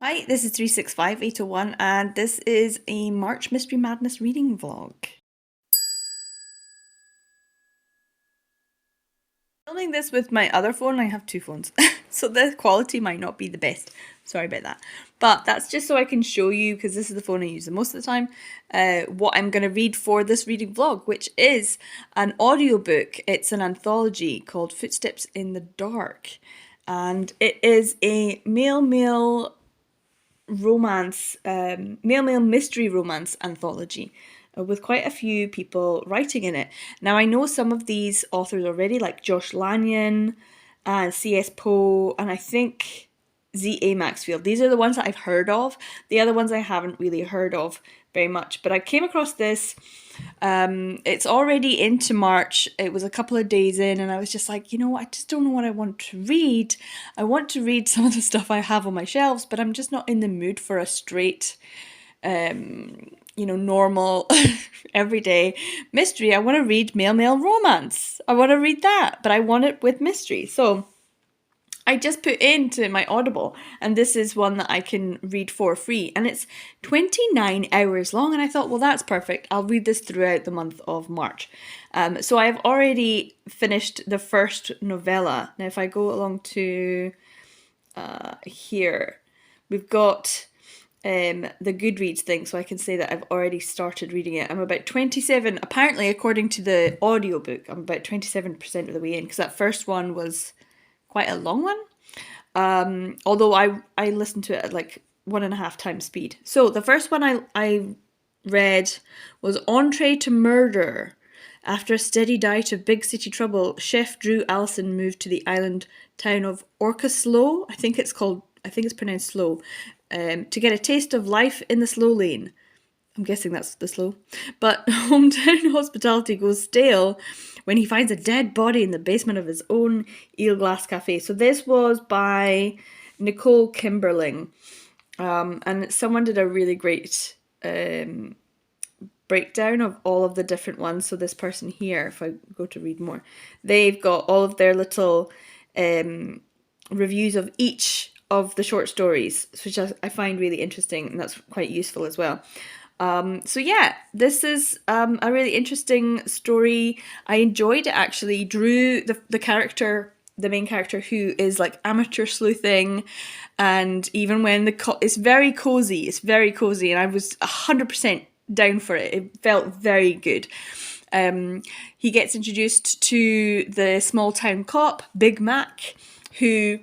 Hi, this is 365801 and this is a March Mystery Madness reading vlog. Filming this with my other phone. I have two phones, so the quality might not be the best. Sorry about that. But that's just so I can show you, because this is the phone I use the most of the time, what I'm going to read for this reading vlog, which is an audiobook. It's an anthology called Footsteps in the Dark. And it is a male romance, male mystery romance anthology with quite a few people writing in it. Now I know some of these authors already, like Josh Lanyon and C.S. Poe, and I think Z.A. Maxfield. These are the ones that I've heard of. The other ones I haven't really heard of very much, but I came across this. It's already into March. It was a couple of days in and I was just like, you know what, I just don't know what I want to read. I want to read some of the stuff I have on my shelves, but I'm just not in the mood for a straight normal everyday mystery. I want to read male romance. I want to read that, but I want it with mystery. So I just put into my Audible, and this is one that I can read for free, and it's 29 hours long, and I thought, well, that's perfect. I'll read this throughout the month of March. So I've already finished the first novella. Now, if I go along to here, we've got the Goodreads thing, so I can say that I've already started reading it. I'm about 27, apparently, according to the audiobook, I'm about 27% of the way in, because that first one was quite a long one. Although I listened to it at like 1.5 times speed. So the first one I read was Entree to Murder. After a steady diet of big city trouble, Chef Drew Allison moved to the island town of Orcaslow. I think it's pronounced slow, to get a taste of life in the slow lane. I'm guessing that's the slow. But hometown hospitality goes stale when he finds a dead body in the basement of his own Eelglass cafe. So this was by Nicole Kimberling. And someone did a really great breakdown of all of the different ones. So this person here, if I go to read more, they've got all of their little reviews of each of the short stories, which I find really interesting, and that's quite useful as well. So yeah, this is a really interesting story. I enjoyed it actually. Drew, the main character, who is like amateur sleuthing, and even when it's very cozy, and I was 100% down for it. It felt very good. He gets introduced to the small town cop, Big Mac, who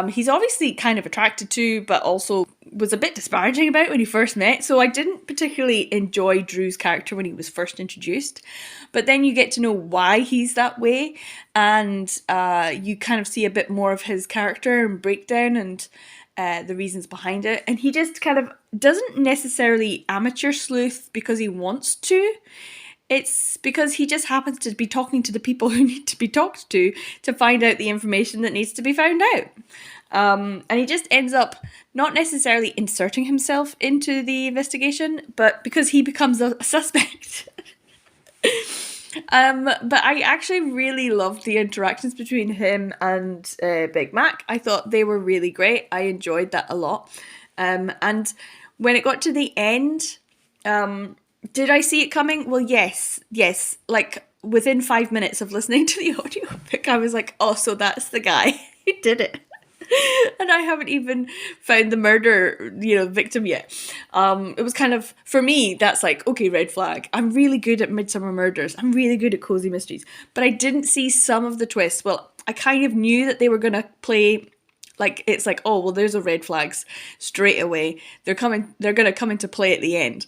he's obviously kind of attracted to, but also was a bit disparaging about when he first met. So I didn't particularly enjoy Drew's character when he was first introduced. But then you get to know why he's that way, and you kind of see a bit more of his character and breakdown and the reasons behind it. And he just kind of doesn't necessarily amateur sleuth because he wants to. It's because he just happens to be talking to the people who need to be talked to find out the information that needs to be found out. And he just ends up not necessarily inserting himself into the investigation, but because he becomes a suspect. But I actually really loved the interactions between him and Big Mac. I thought they were really great. I enjoyed that a lot. And when it got to the end, did I see it coming? Well, yes. Like within 5 minutes of listening to the audiobook, I was like, oh, so that's the guy who did it. And I haven't even found the murder, victim yet. It was kind of, for me, that's like, okay, red flag. I'm really good at Midsummer Murders. I'm really good at cozy mysteries. But I didn't see some of the twists. Well, I kind of knew that they were going to play, like, it's like, oh, well, there's the red flags straight away. They're going to come into play at the end.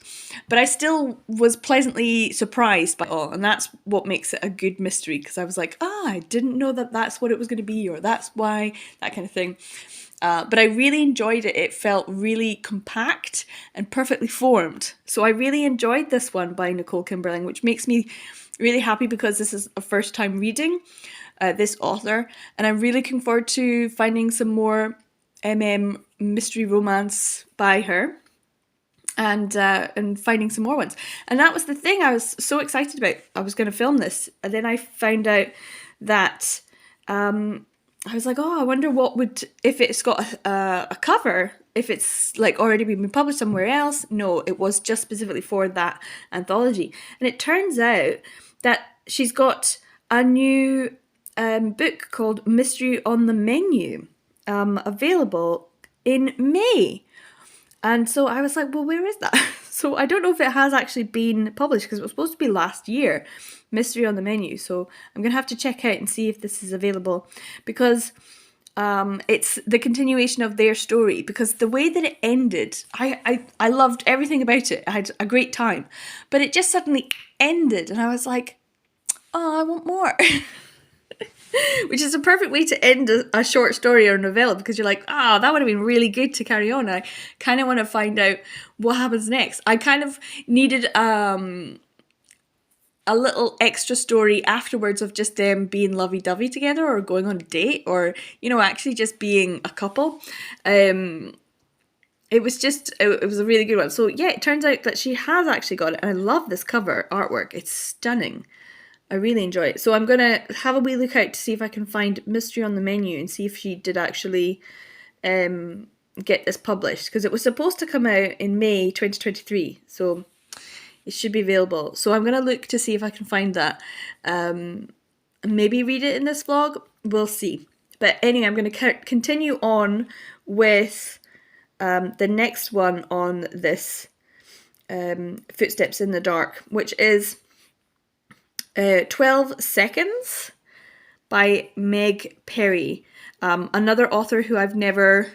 But I still was pleasantly surprised by all. And that's what makes it a good mystery. Because I was like, I didn't know that that's what it was going to be, or that's why, that kind of thing. But I really enjoyed it. It felt really compact and perfectly formed. So I really enjoyed this one by Nicole Kimberling, which makes me really happy because this is a first time reading this author, and I'm really looking forward to finding some more mystery romance by her, and finding some more ones. And that was the thing I was so excited about. I was going to film this, and then I found out that I was like, oh, I wonder what would, if it's got a cover, if it's like already been published somewhere else. No, it was just specifically for that anthology. And it turns out that she's got a new book called Mystery on the Menu available in May. And so I was like, well, where is that? So I don't know if it has actually been published, because it was supposed to be last year, Mystery on the Menu. So I'm going to have to check out and see if this is available, because it's the continuation of their story. Because the way that it ended, I loved everything about it. I had a great time. But it just suddenly ended, and I was like, oh, I want more. Which is a perfect way to end a short story or novella, because you're like, oh, that would have been really good to carry on. I kind of want to find out what happens next. I kind of needed a little extra story afterwards of just them being lovey-dovey together, or going on a date, or, you know, actually just being a couple. It was a really good one. So yeah, it turns out that she has actually got it, and I love this cover artwork. It's stunning. I really enjoy it. So I'm going to have a wee look out to see if I can find Mystery on the Menu and see if she did actually get this published, because it was supposed to come out in May 2023. So it should be available. So I'm going to look to see if I can find that. Maybe read it in this vlog. We'll see. But anyway, I'm going to continue on with the next one on this Footsteps in the Dark, which is 12 Seconds by Meg Perry, another author who I've never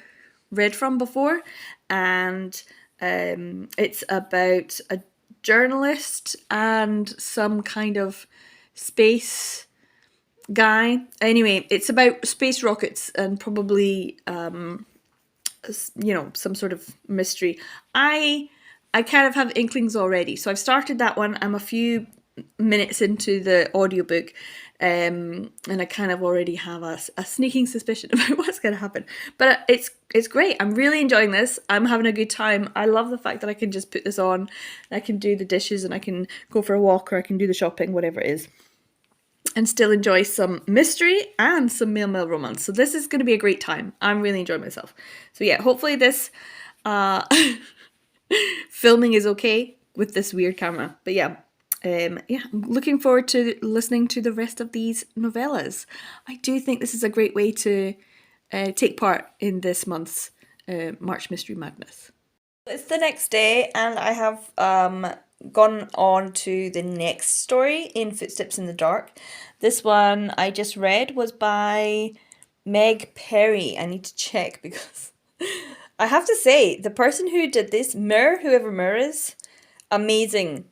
read from before, and it's about a journalist and some kind of space guy. Anyway, it's about space rockets and probably you know, some sort of mystery. I kind of have inklings already, so I've started that one. I'm a few minutes into the audiobook, and I kind of already have a sneaking suspicion about what's going to happen. But it's great. I'm really enjoying this. I'm having a good time. I love the fact that I can just put this on, and I can do the dishes, and I can go for a walk, or I can do the shopping, whatever it is, and still enjoy some mystery and some male romance. So this is going to be a great time. I'm really enjoying myself. So yeah, hopefully this filming is okay with this weird camera. But yeah, I'm looking forward to listening to the rest of these novellas. I do think this is a great way to take part in this month's March Mystery Madness. It's the next day, and I have gone on to the next story in Footsteps in the Dark. This one I just read was by Meg Perry. I need to check, because I have to say, the person who did this, whoever Mir is, amazing.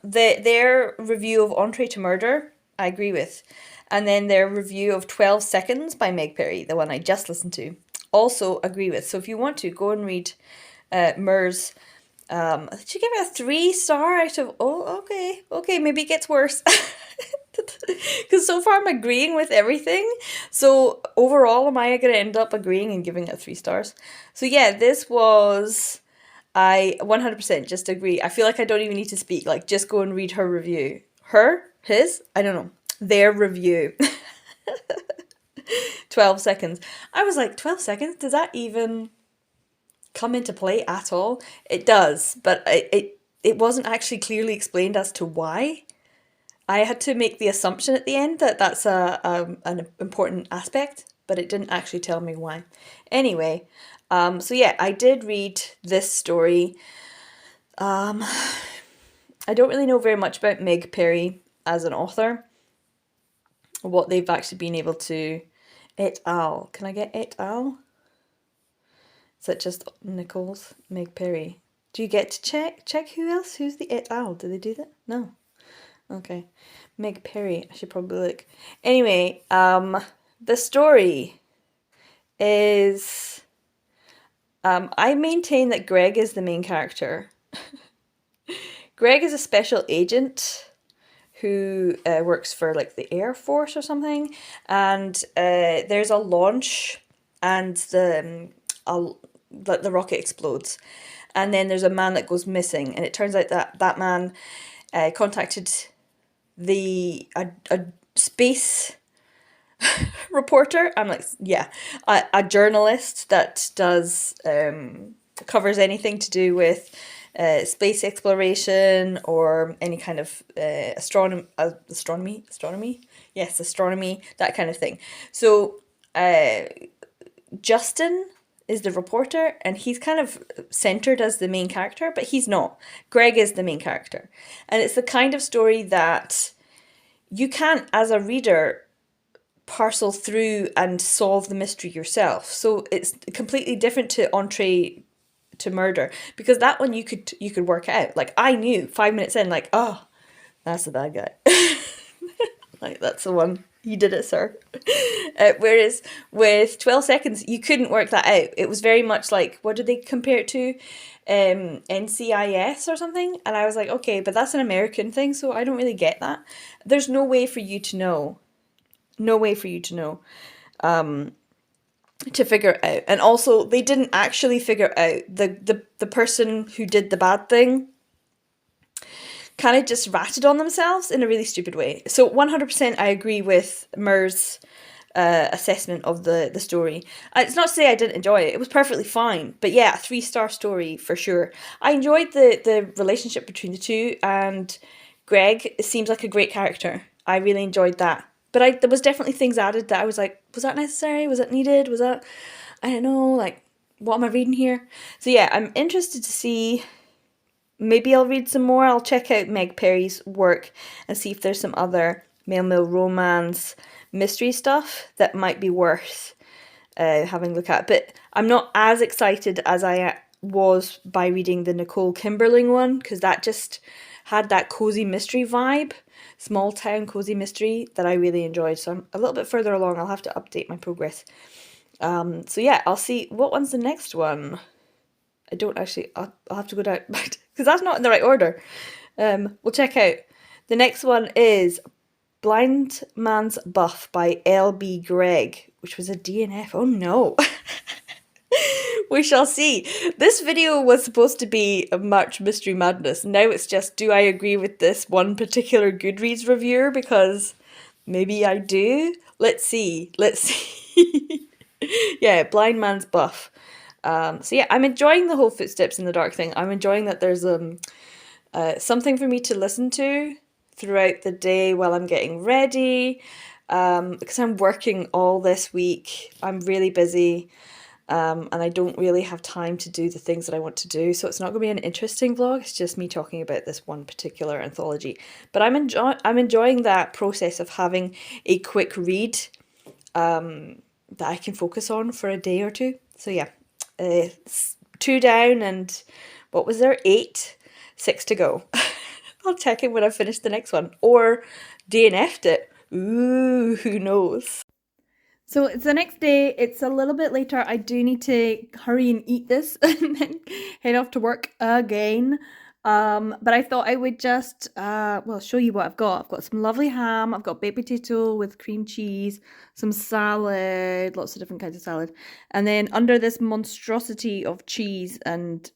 Their review of Entree to Murder, I agree with. And then their review of 12 Seconds by Meg Perry, the one I just listened to, also agree with. So if you want to, go and read Mir's. Did you give it a 3-star out of... Oh, okay, maybe it gets worse. Because so far I'm agreeing with everything. So overall, am I going to end up agreeing and giving it 3 stars? So yeah, this was... I 100% just agree. I feel like I don't even need to speak. Like, just go and read her review. His? I don't know. Their review. 12 seconds. I was like, 12 seconds? Does that even come into play at all? It does, but it wasn't actually clearly explained as to why. I had to make the assumption at the end that that's an important aspect, but it didn't actually tell me why. Anyway, so yeah, I did read this story. I don't really know very much about Meg Perry as an author, or what they've actually been able to... Et al. Can I get et al? Is that just Nichols? Meg Perry. Do you get to check who else? Who's the et al? Do they do that? No. Okay. Meg Perry. I should probably look. Anyway, the story is... I maintain that Greg is the main character. Greg is a special agent who works for like the Air Force or something, and there's a launch, and the rocket explodes, and then there's a man that goes missing, and it turns out that that man contacted a space reporter. I'm like, yeah, a journalist that does covers anything to do with space exploration or any kind of astronomy. Yes, astronomy, that kind of thing. So Justin is the reporter, and he's kind of centered as the main character, but he's not. Greg is the main character, and it's the kind of story that you can't, as a reader, parcel through and solve the mystery yourself. So it's completely different to Entree to Murder, because that one you could work out. Like, I knew 5 minutes in, like, oh, that's the bad guy. Like, that's the one. You did it, sir. Whereas with 12 Seconds, you couldn't work that out. It was very much like, what did they compare it to? NCIS or something? And I was like, okay, but that's an American thing, so I don't really get that. There's no way for you to know. No way for you to know. To figure it out. And also, they didn't actually figure out the person who did the bad thing kind of just ratted on themselves in a really stupid way. So 100% I agree with Mur's assessment of the story. It's not to say I didn't enjoy it. It was perfectly fine. But yeah, a 3-star story for sure. I enjoyed the relationship between the two, and Greg seems like a great character. I really enjoyed that. But there was definitely things added that I was like, was that necessary? Was that needed? Was that, I don't know, like, what am I reading here? So yeah, I'm interested to see. Maybe I'll read some more. I'll check out Meg Perry's work and see if there's some other male romance mystery stuff that might be worth having a look at. But I'm not as excited as I was by reading the Nicole Kimberling one, because that just had that cozy mystery vibe, small town cozy mystery that I really enjoyed. So I'm a little bit further along. I'll have to update my progress. So yeah, I'll see what one's the next one. I don't actually, I'll have to go down, because that's not in the right order. We'll check out. The next one is Blind Man's Buff by L.B. Gregg, which was a DNF. Oh no. We shall see. This video was supposed to be a March Mystery Madness. Now it's just, do I agree with this one particular Goodreads reviewer? Because maybe I do. Let's see. Let's see. Yeah, Blind Man's Buff. So yeah, I'm enjoying the whole Footsteps in the Dark thing. I'm enjoying that there's something for me to listen to throughout the day while I'm getting ready. Because I'm working all this week. I'm really busy. And I don't really have time to do the things that I want to do. So it's not going to be an interesting vlog. It's just me talking about this one particular anthology. But I'm enjoying that process of having a quick read that I can focus on for a day or two. So yeah. 2 down and what was there? 8, 6 to go. I'll check in when I finish the next one, or DNF'd it. Ooh, who knows? So it's the next day. It's a little bit later. I do need to hurry and eat this and then head off to work again. But I thought I would just, show you what I've got. I've got some lovely ham. I've got baked potato with cream cheese, some salad, lots of different kinds of salad. And then under this monstrosity of cheese and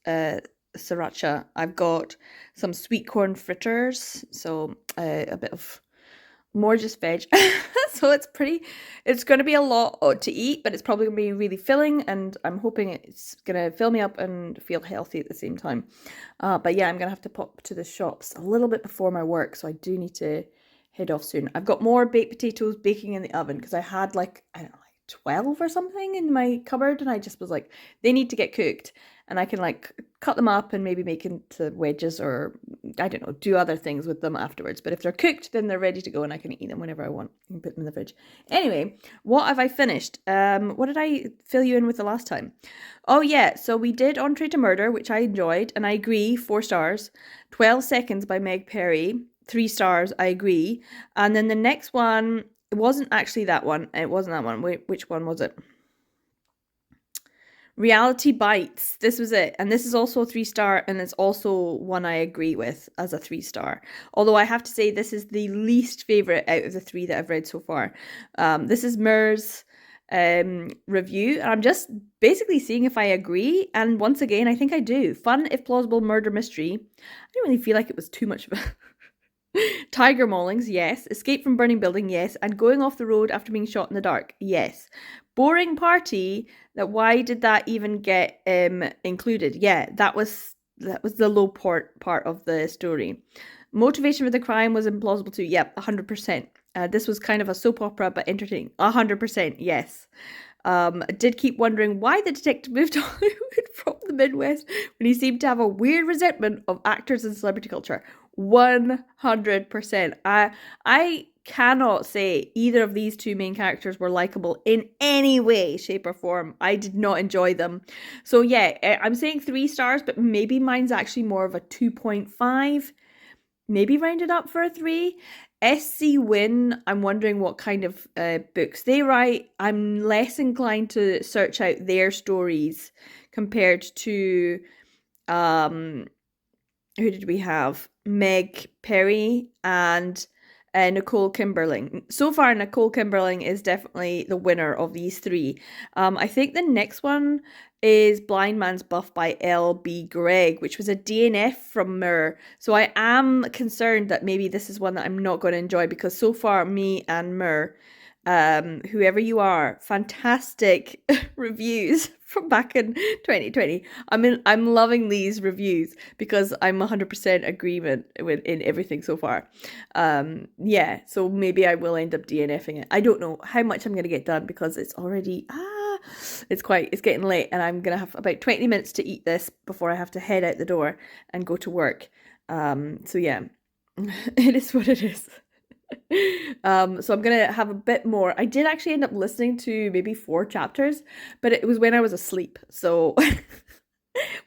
sriracha, I've got some sweet corn fritters. So a bit of more just veg. So it's going to be a lot to eat, but it's probably going to be really filling, and I'm hoping it's going to fill me up and feel healthy at the same time. But yeah, I'm going to have to pop to the shops a little bit before my work, so I do need to head off soon. I've got more baked potatoes baking in the oven because I had like, I don't know, 12 or something in my cupboard, and I just was like, they need to get cooked, and I can like cut them up and maybe make into wedges, or I don't know, do other things with them afterwards. But if they're cooked, then they're ready to go and I can eat them whenever I want and put them in the fridge. Anyway, what have I finished? What did I fill you in with the last time? Oh yeah, so we did Entree to Murder, which I enjoyed, and I agree, 4 stars. 12 Seconds by Meg Perry, 3 stars, I agree. And then the next one, it wasn't actually that one. It wasn't that one. Wait, which one was it? Reality Bites. This was it. And this is also a 3-star, and it's also one I agree with as a 3-star. Although I have to say this is the least favourite out of the 3 that I've read so far. This is Mur's review, and I'm just basically seeing if I agree. And once again, I think I do. Fun, if plausible, murder mystery. I didn't really feel like it was too much of a Tiger maulings, yes. Escape from burning building, yes. And going off the road after being shot in the dark, yes. Boring party, that why did that even get included? Yeah, that was the low part of the story. Motivation for the crime was implausible too. Yep, 100%. This was kind of a soap opera, but entertaining. 100%, yes. I did keep wondering why the detective moved to Hollywood from the Midwest when he seemed to have a weird resentment of actors and celebrity culture. 100%. I cannot say either of these two main characters were likable in any way, shape, or form. I did not enjoy them. So yeah, I'm saying 3 stars, but maybe mine's actually more of a 2.5. Maybe rounded up for a 3. SC Win, I'm wondering what kind of books they write. I'm less inclined to search out their stories compared to who did we have? Meg Perry and Nicole Kimberling. So far, Nicole Kimberling is definitely the winner of these 3. I think the next one is Blind Man's Buff by L.B. Gregg, which was a DNF from Mir. So I am concerned that maybe this is one that I'm not going to enjoy, because so far, me and Mir, whoever you are, fantastic reviews from back in 2020. I'm loving these reviews because I'm 100% agreement in everything so far. Yeah, so maybe I will end up DNFing it. I don't know how much I'm going to get done because it's already it's getting late, and I'm going to have about 20 minutes to eat this before I have to head out the door and go to work. So yeah, it is what it is. So I'm gonna have a bit more. I did actually end up listening to maybe 4 chapters, but it was when I was asleep. So when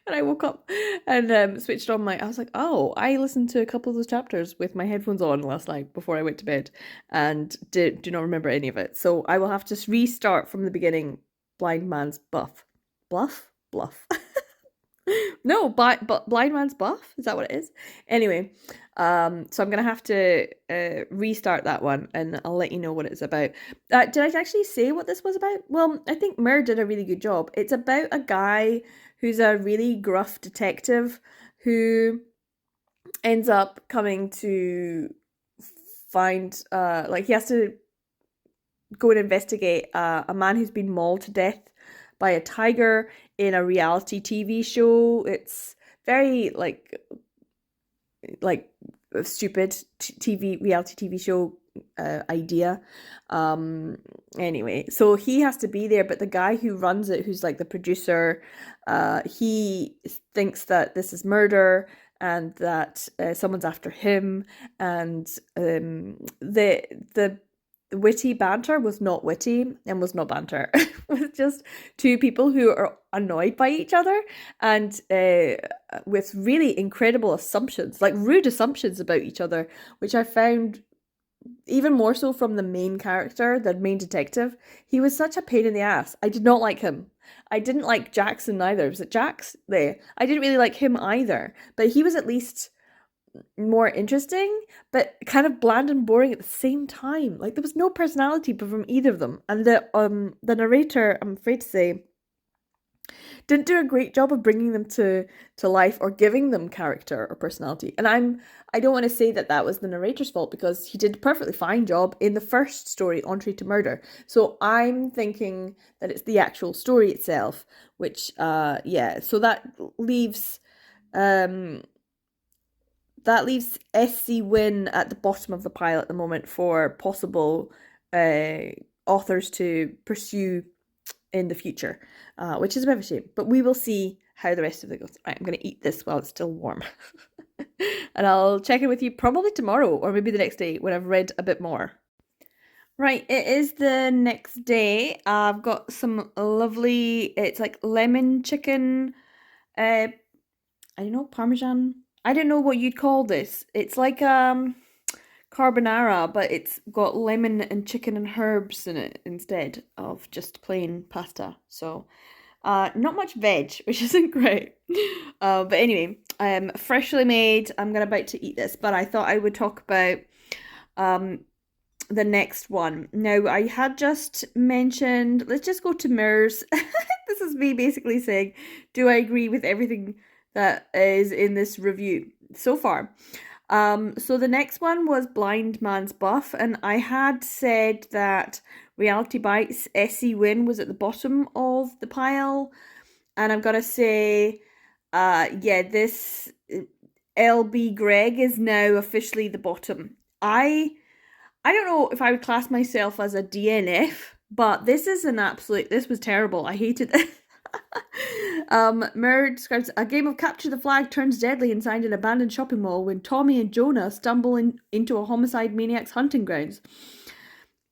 I woke up and switched on I was like, oh, I listened to a couple of those chapters with my headphones on last night before I went to bed, and do not remember any of it. So I will have to restart from the beginning. Blind Man's Buff. Bluff? Bluff. No, but Blind Man's Buff? Is that what it is? Anyway, so I'm gonna have to restart that one, and I'll let you know what it's about. Did I actually say what this was about? Well, I think Mer did a really good job. It's about a guy who's a really gruff detective who ends up coming to find like he has to go and investigate a man who's been mauled to death by a tiger in a reality TV show. It's very like a stupid reality TV show idea. Anyway, so he has to be there, but the guy who runs it, who's like the producer, he thinks that this is murder and that someone's after him, and the witty banter was not witty and was not banter. It was just 2 people who are annoyed by each other, and with really incredible assumptions, like rude assumptions about each other, which I found even more so from the main character, the main detective. He was such a pain in the ass. I did not like him. I didn't like Jackson either. Was it Jax? There. I didn't really like him either, but he was at least more interesting, but kind of bland and boring at the same time. Like there was no personality from either of them, and the narrator, I'm afraid to say, didn't do a great job of bringing them to life or giving them character or personality. And I don't want to say that was the narrator's fault, because he did a perfectly fine job in the first story, Entree to Murder. So I'm thinking that it's the actual story itself, which yeah, so that leaves SC Win at the bottom of the pile at the moment for possible authors to pursue in the future, which is a bit of a shame. But we will see how the rest of it goes. Right, I'm going to eat this while it's still warm. And I'll check in with you probably tomorrow or maybe the next day when I've read a bit more. Right, it is the next day. I've got some lovely, it's like lemon chicken, I don't know, Parmesan. I don't know what you'd call this. It's like carbonara, but it's got lemon and chicken and herbs in it instead of just plain pasta. So not much veg, which isn't great. But anyway, freshly made. I'm about to eat this, but I thought I would talk about the next one. Now, I had just mentioned, let's just go to Mirrors. This is me basically saying, do I agree with everything that is in this review so far? So the next one was Blind Man's Buff, and I had said that Reality Bites Essie Wynn was at the bottom of the pile, and I'm gonna say, yeah, this LB Greg is now officially the bottom. I don't know if I would class myself as a DNF, but this was terrible. I hated it. Mir describes a game of capture the flag turns deadly inside an abandoned shopping mall when Tommy and Jonah stumble into a homicide maniac's hunting grounds.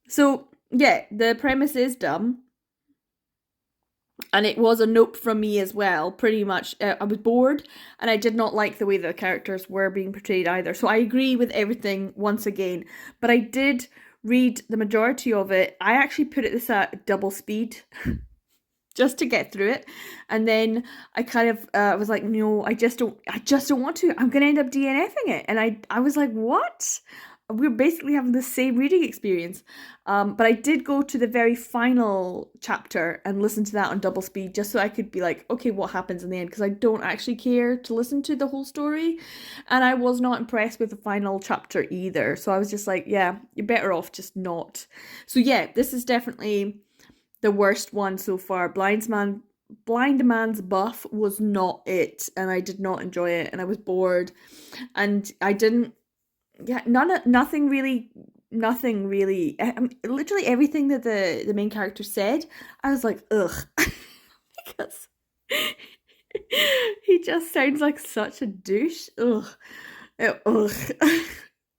So, yeah, the premise is dumb. And it was a nope from me as well, pretty much. I was bored and I did not like the way the characters were being portrayed either. So I agree with everything once again. But I did read the majority of it. I actually put this at double speed just to get through it. And then I kind of was like, no, I just don't want to. I'm going to end up DNFing it. And I was like, what? We're basically having the same reading experience. But I did go to the very final chapter and listen to that on double speed just so I could be like, okay, what happens in the end? Because I don't actually care to listen to the whole story. And I was not impressed with the final chapter either. So I was just like, yeah, you're better off just not. So yeah, this is definitely the worst one so far. Blind Man's Buff was not it. And I did not enjoy it. And I was bored. And I didn't nothing really. Literally everything that the main character said, I was like, ugh, because he just sounds like such a douche. Ugh, ugh.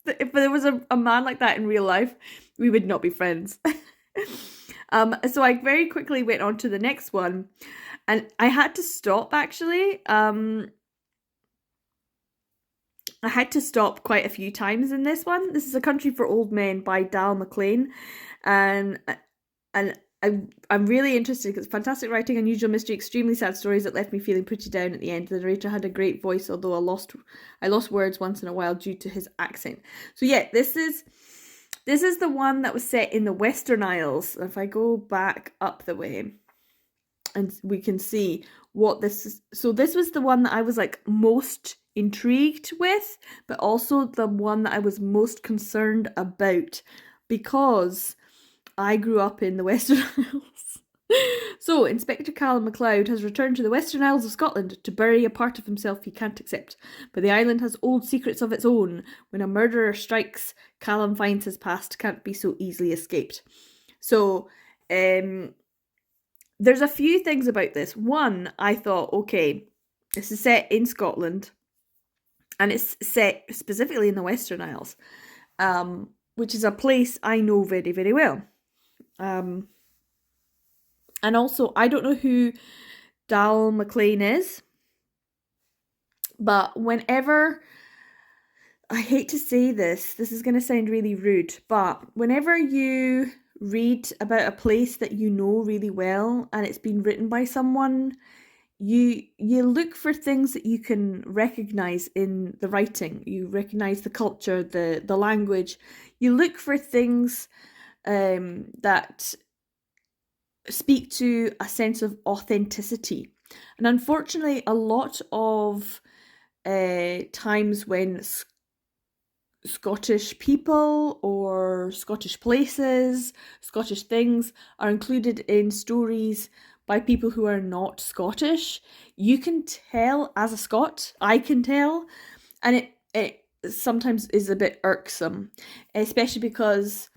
If there was a man like that in real life, we would not be friends. So I very quickly went on to the next one, and I had to stop actually. I had to stop quite a few times in this one. This is A Country for Old Men by Dal McLean, and I'm really interested because fantastic writing, unusual mystery, extremely sad stories that left me feeling pretty down at the end. The narrator had a great voice, although I lost words once in a while due to his accent. So yeah, this is the one that was set in the Western Isles. If I go back up the way, and we can see what this is. So this was the one that I was like most intrigued with, but also the one that I was most concerned about because I grew up in the Western Isles. So, Inspector Callum MacLeod has returned to the Western Isles of Scotland to bury a part of himself he can't accept. But the island has old secrets of its own. When a murderer strikes, Callum finds his past can't be so easily escaped. So, there's a few things about this. One, I thought, okay, this is set in Scotland, and it's set specifically in the Western Isles, which is a place I know very, very well. And also, I don't know who Dal McLean is, but whenever, I hate to say this is going to sound really rude, but whenever you read about a place that you know really well and it's been written by someone, you look for things that you can recognize in the writing. You recognize the culture, the language. You look for things that speak to a sense of authenticity. And unfortunately, a lot of times when Scottish people or Scottish places, Scottish things are included in stories by people who are not Scottish, you can tell as a Scot, I can tell, and it sometimes is a bit irksome, especially because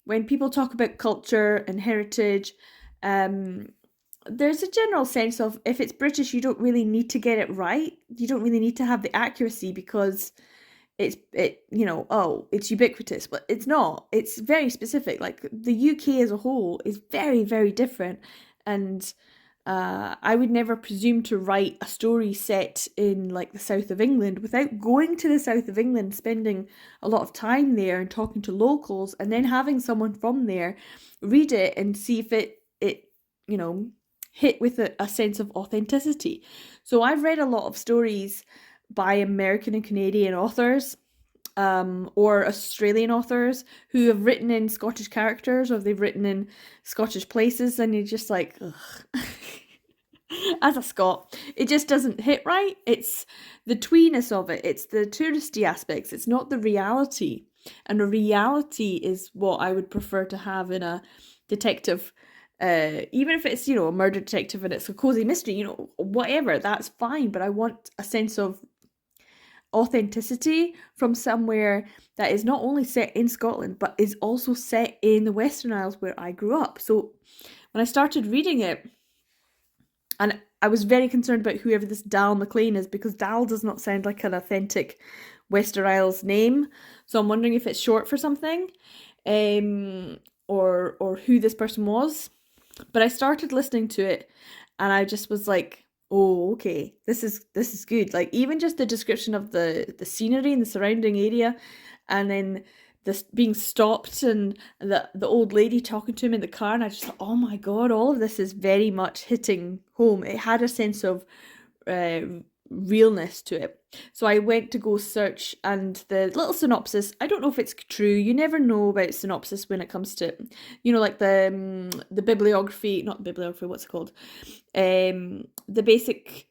when people talk about culture and heritage, there's a general sense of if it's British, you don't really need to get it right. You don't really need to have the accuracy because it's ubiquitous, but it's not. It's very specific. Like the UK as a whole is very, very different, and I would never presume to write a story set in like the south of England without going to the south of England, spending a lot of time there and talking to locals, and then having someone from there read it and see if it hit with a sense of authenticity. So I've read a lot of stories by American and Canadian authors, or Australian authors who have written in Scottish characters, or they've written in Scottish places, and you're just like, ugh. as a Scot, it just doesn't hit right. It's the tweeness of it. It's the touristy aspects. It's not the reality. And the reality is what I would prefer to have in a detective. Even if it's, a murder detective and it's a cozy mystery, whatever, that's fine. But I want a sense of authenticity from somewhere that is not only set in Scotland, but is also set in the Western Isles where I grew up. So when I started reading it, and I was very concerned about whoever this Dal McLean is, because Dal does not sound like an authentic Western Isles name. So I'm wondering if it's short for something, or who this person was. But I started listening to it, and I just was like, oh, okay, this is good. Like, even just the description of the scenery and the surrounding area, and then this being stopped and the old lady talking to him in the car, and I just thought, oh my god, all of this is very much hitting home. It had a sense of realness to it. So I went to go search, and the little synopsis, I don't know if it's true. You never know about synopsis when it comes to, like the bibliography, not bibliography, what's it called? The basic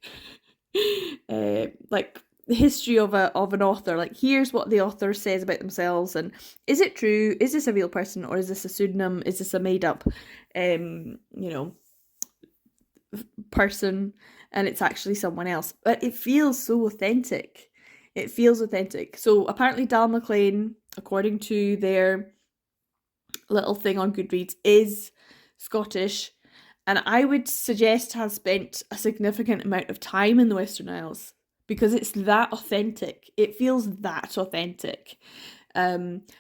like the history of an author. Like, here's what the author says about themselves, and is it true? Is this a real person, or is this a pseudonym? Is this a made up person, and it's actually someone else? But it feels so authentic. It feels authentic. So apparently Dal McLean, according to their little thing on Goodreads, is Scottish, and I would suggest has spent a significant amount of time in the Western Isles, because it's that authentic. It feels that authentic.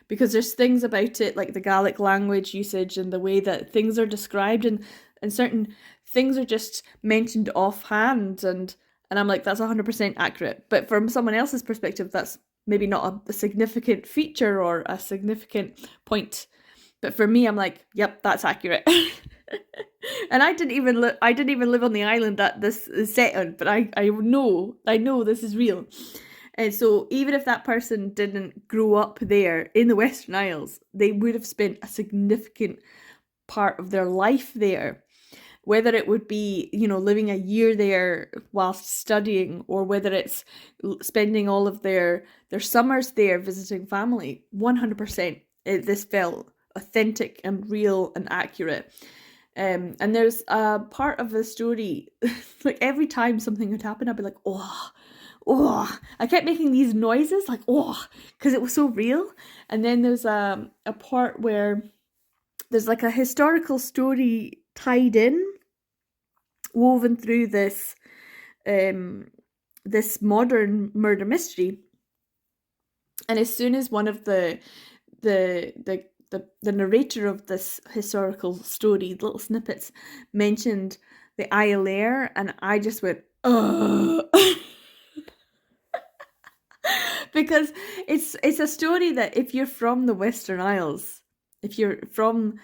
Because there's things about it, like the Gaelic language usage and the way that things are described, and certain things are just mentioned offhand, and I'm like, that's 100% accurate. But from someone else's perspective, that's maybe not a significant feature or a significant point. But for me, I'm like, yep, that's accurate. And I didn't even live on the island that this is set on, but I know this is real. And so even if that person didn't grow up there in the Western Isles, they would have spent a significant part of their life there. Whether it would be, living a year there whilst studying, or whether it's spending all of their summers there visiting family, 100%, this felt authentic and real and accurate. And there's a part of the story, like every time something would happen, I'd be like, oh, I kept making these noises, like, oh, because it was so real. And then there's a part where there's like a historical story tied in, woven through this this modern murder mystery. And as soon as one of the narrator of this historical story, little snippets, mentioned the Isle Air, and I just went, ugh. Because it's a story that if you're from the Western Isles, if you're from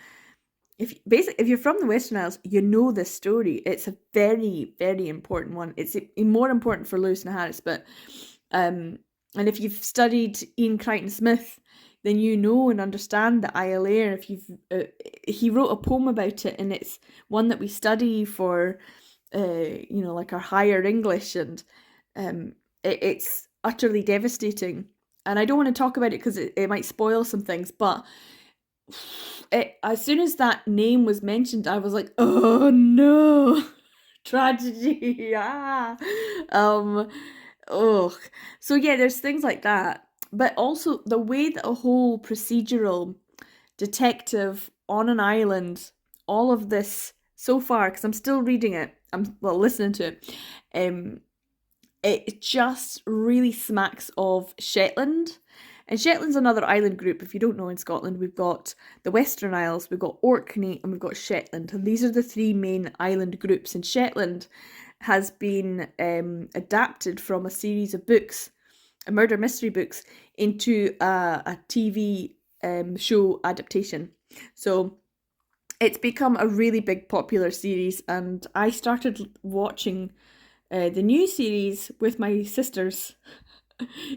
the Western Isles, you know this story. It's a very, very important one. It's more important for Lewis and Harris, but and if you've studied Ian Crichton Smith, then you know and understand the Isle Air. If you've he wrote a poem about it, and it's one that we study for like our higher English, and it's utterly devastating. And I don't want to talk about it because it might spoil some things, but as soon as that name was mentioned, I was like, oh no, tragedy. Oh, so yeah, there's things like that, but also the way that a whole procedural detective on an island, all of this so far, because I'm still reading it, listening to it, it just really smacks of Shetland. And Shetland's another island group. If you don't know, in Scotland, we've got the Western Isles, we've got Orkney, and we've got Shetland. And these are the three main island groups. And Shetland has been adapted from a series of books, murder mystery books, into a TV show adaptation. So it's become a really big popular series, and I started watching the new series with my sisters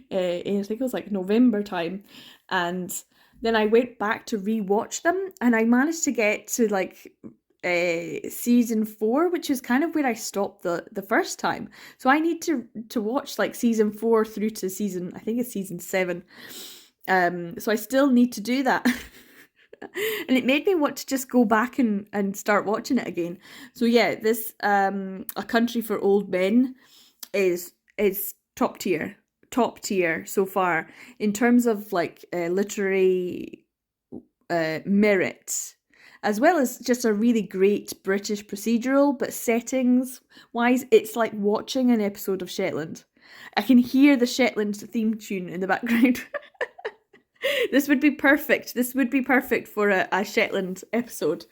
in, I think it was like November time, and then I went back to rewatch them, and I managed to get to like season 4, which is kind of where I stopped the first time. So I need to watch like season 4 through to season, I think it's season 7. So I still need to do that. And it made me want to just go back and start watching it again. So yeah, this A Country for Old Men is top tier so far in terms of like literary merit, as well as just a really great British procedural. But settings wise, it's like watching an episode of Shetland. I can hear the Shetland theme tune in the background. This would be perfect. This would be perfect for a Shetland episode.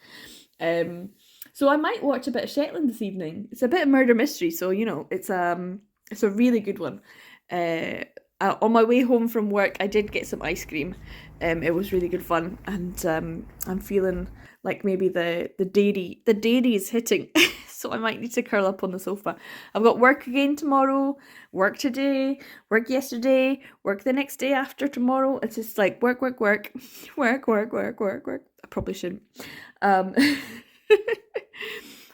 So I might watch a bit of Shetland this evening. It's a bit of murder mystery, so you know it's a really good one. On my way home from work, I did get some ice cream. It was really good fun, and I'm feeling like maybe the dairy is hitting. So I might need to curl up on the sofa. I've got work again tomorrow, work today, work yesterday, work the next day after tomorrow. It's just like work, work, work, work, work, work, work, work. I probably shouldn't.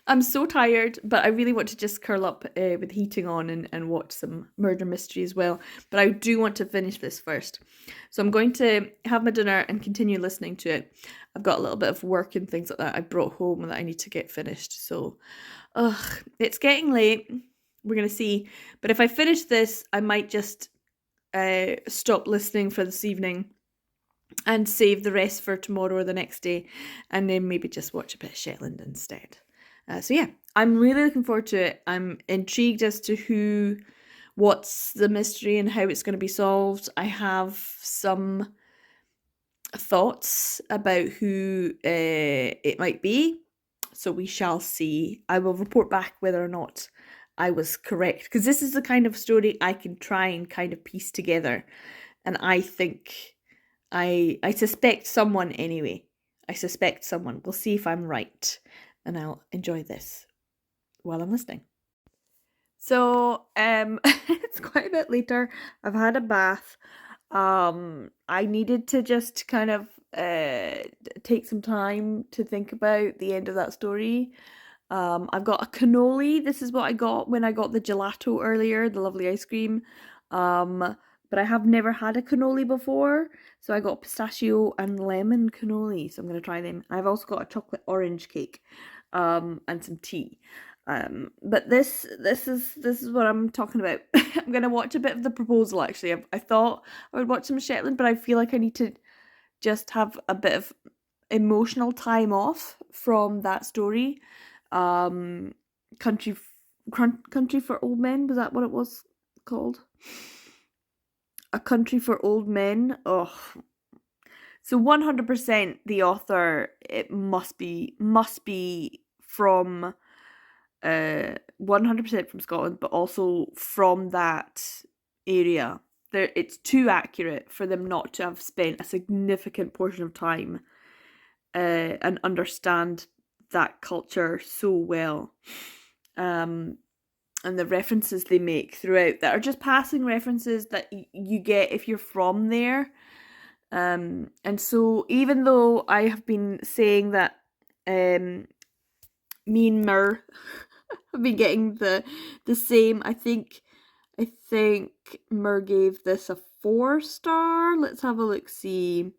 I'm so tired, but I really want to just curl up with the heating on and watch some murder mystery as well. But I do want to finish this first. So I'm going to have my dinner and continue listening to it. I've got a little bit of work and things like that I brought home that I need to get finished. So, it's getting late. We're going to see. But if I finish this, I might just stop listening for this evening and save the rest for tomorrow or the next day, and then maybe just watch a bit of Shetland instead. So yeah, I'm really looking forward to it. I'm intrigued as to what's the mystery and how it's going to be solved. I have some thoughts about who it might be, so we shall see. I will report back whether or not I was correct, because this is the kind of story I can try and kind of piece together, and I think I suspect someone anyway. I suspect someone. We'll see if I'm right, and I'll enjoy this while I'm listening. So, it's quite a bit later. I've had a bath. I needed to just kind of take some time to think about the end of that story. I've got a cannoli. This is what I got when I got the gelato earlier, the lovely ice cream. But I have never had a cannoli before. So I got pistachio and lemon cannoli. So I'm going to try them. I've also got a chocolate orange cake, and some tea. But this is what I'm talking about. I'm going to watch a bit of The Proposal, actually. I thought I would watch some Shetland, but I feel like I need to just have a bit of emotional time off from that story. Country for Old Men, was that what it was called? A Country for Old Men. Oh, so 100% the author, it must be from 100% from Scotland, but also from that area. It's too accurate for them not to have spent a significant portion of time and understand that culture so well. And the references they make throughout that are just passing references that you get if you're from there. And so even though I have been saying that me and Mur have been getting the same, I think Mur gave this a 4-star. Let's have a look, see.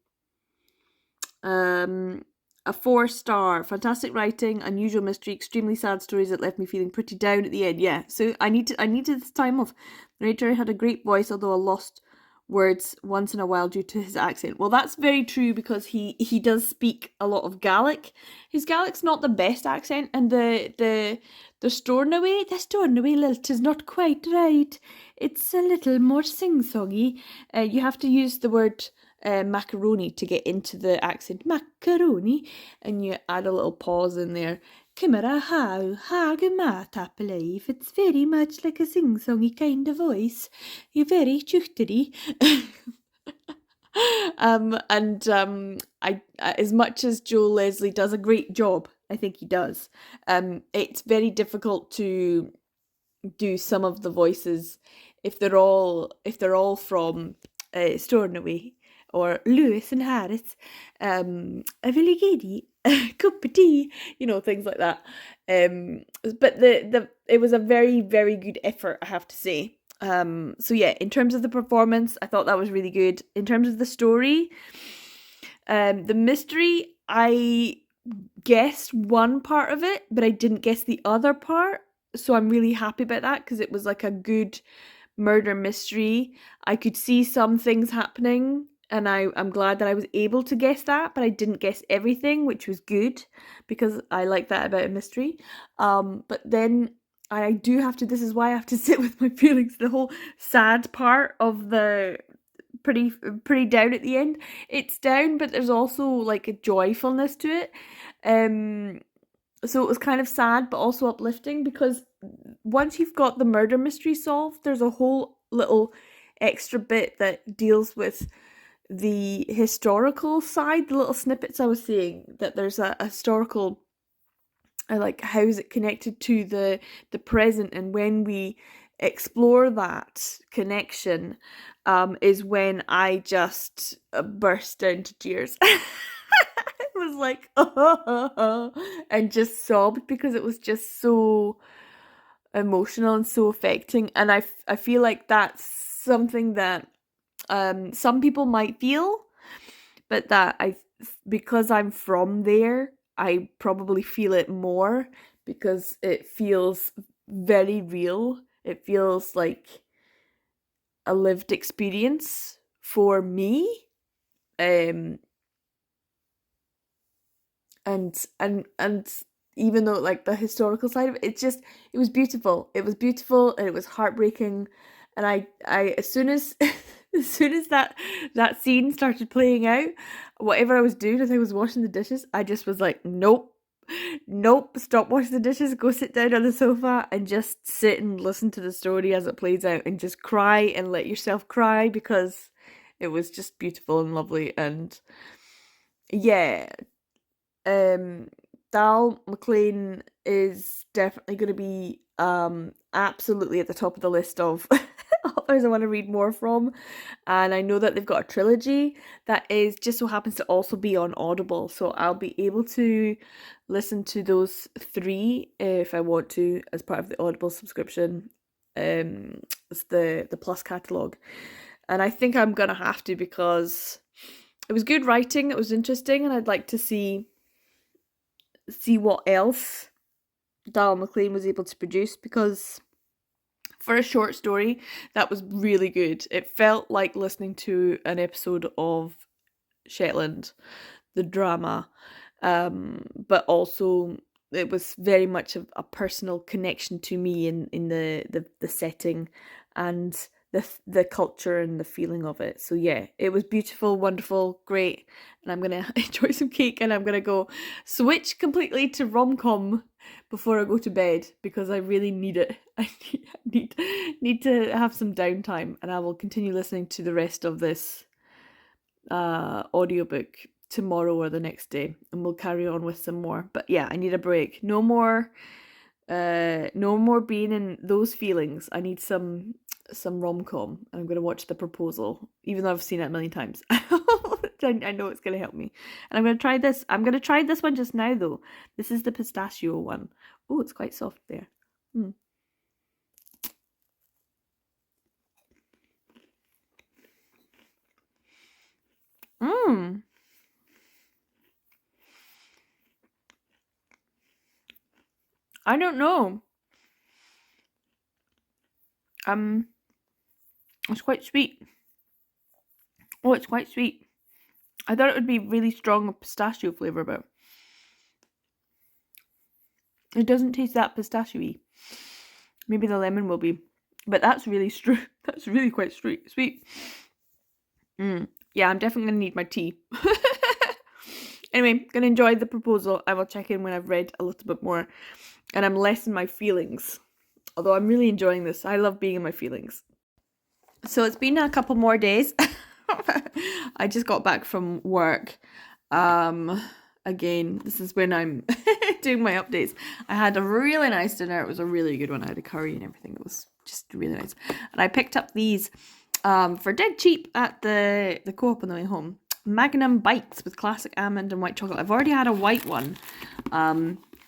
A 4-star. Fantastic writing, unusual mystery, extremely sad stories that left me feeling pretty down at the end. Yeah, so I needed this time off. The narrator had a great voice, although I lost words once in a while due to his accent. Well, that's very true, because he does speak a lot of Gaelic. His Gaelic's not the best accent, and the Stornoway lilt is not quite right. It's a little more sing-songy. You have to use the word macaroni to get into the accent. Macaroni, and you add a little pause in there. Kimera how hagemat apelive. It's very much like a sing-songy kind of voice. You're very chuchtery. I as much as Joel Leslie does a great job, I think he does. It's very difficult to do some of the voices if they're all from Stornoway or Lewis and Harris. Villigidi, cup of tea, things like that. But it was a very, very good effort, I have to say. So yeah, in terms of the performance, I thought that was really good. In terms of the story, the mystery, I guessed one part of it, but I didn't guess the other part. So I'm really happy about that because it was like a good murder mystery. I could see some things happening, and I'm glad that I was able to guess that, but I didn't guess everything, which was good because I like that about a mystery. But then I do have to, this is why I have to sit with my feelings. The whole sad part of the pretty down at the end. It's down, but there's also like a joyfulness to it. So it was kind of sad but also uplifting because once you've got the murder mystery solved, there's a whole little extra bit that deals with the historical side, the little snippets I was seeing, that there's a historical, like, how is it connected to the present, and when we explore that connection, is when I just burst into tears. I was like, and just sobbed because it was just so emotional and so affecting. And I feel like that's something that some people might feel, but that because I'm from there, I probably feel it more because it feels very real. It feels like a lived experience for me. And even though, like, the historical side of it, it was beautiful. It was beautiful and it was heartbreaking. And I as soon as as soon as that scene started playing out, whatever I was doing as I was washing the dishes, I just was like, nope, stop washing the dishes, go sit down on the sofa and just sit and listen to the story as it plays out, and just cry and let yourself cry because it was just beautiful and lovely. And yeah, Dal McLean is definitely going to be absolutely at the top of the list of authors I want to read more from. And I know that they've got a trilogy that is just so happens to also be on Audible, so I'll be able to listen to those 3 if I want to as part of the Audible subscription. It's the Plus catalogue, and I think I'm gonna have to because it was good writing, it was interesting, and I'd like to see what else Dal McLean was able to produce, because for a short story, that was really good. It felt like listening to an episode of Shetland, the drama, but also it was very much a personal connection to me in the setting and the culture and the feeling of it. So yeah, it was beautiful, wonderful, great, and I'm gonna enjoy some cake and I'm gonna go switch completely to rom-com before I go to bed because I really need it. I need to have some downtime, and I will continue listening to the rest of this audiobook tomorrow or the next day, and we'll carry on with some more. But yeah, I need a break. No more being in those feelings. I need some rom-com, and I'm going to watch The Proposal, even though I've seen it a million times. I know it's going to help me. And I'm going to try this. I'm going to try this one just now, though. This is the pistachio one. Oh, it's quite soft there. I don't know. It's quite sweet. Oh, it's quite sweet. I thought it would be really strong pistachio flavour, but it doesn't taste that pistachio-y. Maybe the lemon will be, but that's really that's really quite sweet. Yeah, I'm definitely gonna need my tea. Anyway, gonna enjoy The Proposal. I will check in when I've read a little bit more and I'm less in my feelings. Although I'm really enjoying this. I love being in my feelings. So it's been a couple more days. I just got back from work. Again, this is when I'm doing my updates. I had a really nice dinner. It was a really good one. I had a curry and everything. It was just really nice. And I picked up these for dead cheap at the Co-op on the way home. Magnum Bites with classic almond and white chocolate. I've already had a white one.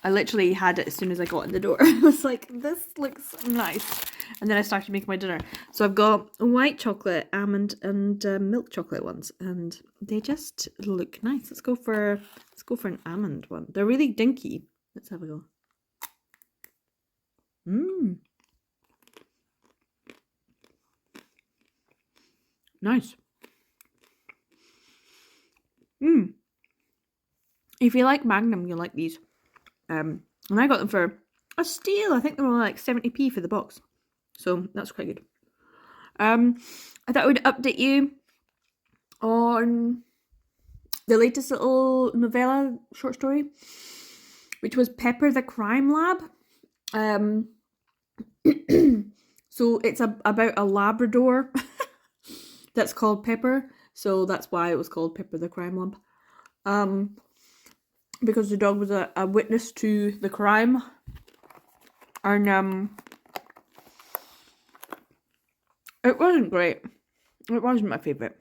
I literally had it as soon as I got in the door. I was like, this looks nice. And then I started making my dinner. So I've got white chocolate, almond, and milk chocolate ones, and they just look nice. Let's go for an almond one. They're really dinky. Let's have a go. Nice. If you like Magnum, you'll like these. And I got them for a steal. I think they were like 70p for the box. So that's quite good. I thought I would update you on the latest little novella short story, which was Pepper the Crime Lab. So it's about a Labrador that's called Pepper. So that's why it was called Pepper the Crime Lab. Because the dog was a witness to the crime. And it wasn't great. It wasn't my favourite.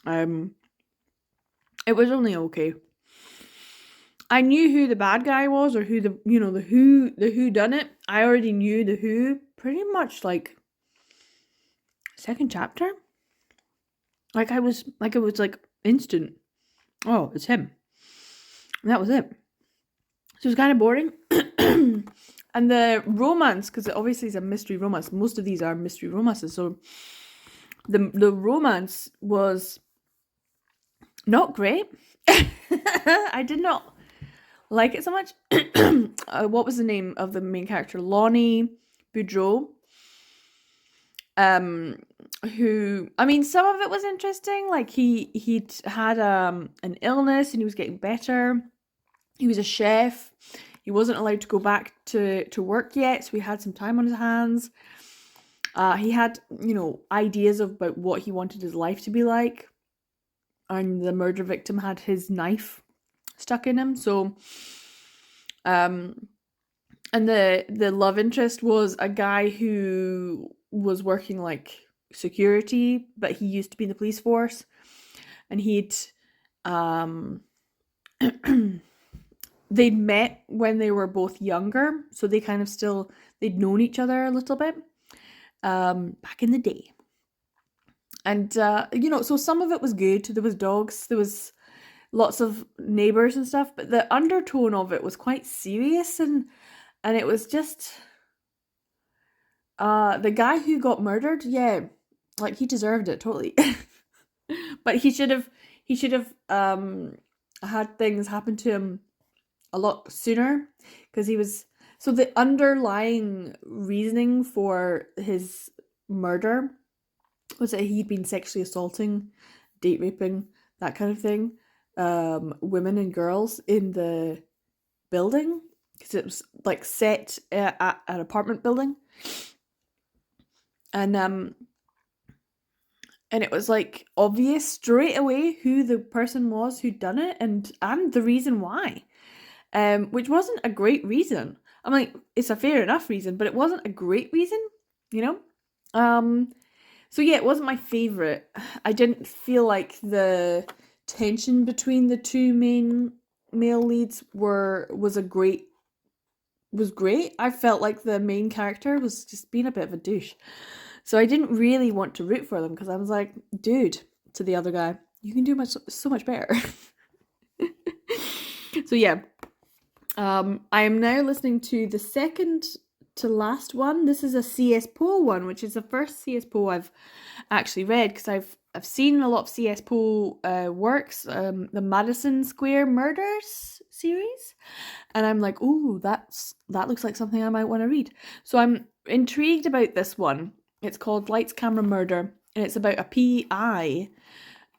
It was only okay. I knew who the bad guy was, or who the who done it. I already knew the who pretty much like second chapter. It was instant. Oh, it's him. And that was it. So it was kind of boring. And the romance, because it obviously is a mystery romance. Most of these are mystery romances. So the romance was not great. I did not like it so much. What was the name of the main character? Lonnie Boudreau. Who, I mean, some of it was interesting. Like he'd had an illness and he was getting better. He was a chef. He wasn't allowed to go back to work yet, so he had some time on his hands. He had, ideas about what he wanted his life to be like. And the murder victim had his knife stuck in him. So, and the love interest was a guy who was working like security, but he used to be in the police force. And he'd, they'd met when they were both younger, so they kind of they'd known each other a little bit back in the day. And so some of it was good. There was dogs, there was lots of neighbors and stuff, but the undertone of it was quite serious, and it was just the guy who got murdered, he deserved it totally. But he should have had things happen to him a lot sooner, because so the underlying reasoning for his murder was that he'd been sexually assaulting, date raping, that kind of thing, women and girls in the building, because it was like set at an apartment building, and it was like obvious straight away who the person was who'd done it, and the reason why. Which wasn't a great reason. I'm like, it's a fair enough reason, but it wasn't a great reason, So yeah, it wasn't my favourite. I didn't feel like the tension between the two main male leads was great. I felt like the main character was just being a bit of a douche. So I didn't really want to root for them, because I was like, dude, to the other guy, you can do so much better. So yeah. I am now listening to the second to last one. This is a C.S. Poe one, which is the first C.S. Poe I've actually read, because I've seen a lot of C.S. Poe works, the Madison Square Murders series, and I'm like, ooh, that looks like something I might want to read. So I'm intrigued about this one. It's called Lights, Camera, Murder, and it's about a PI,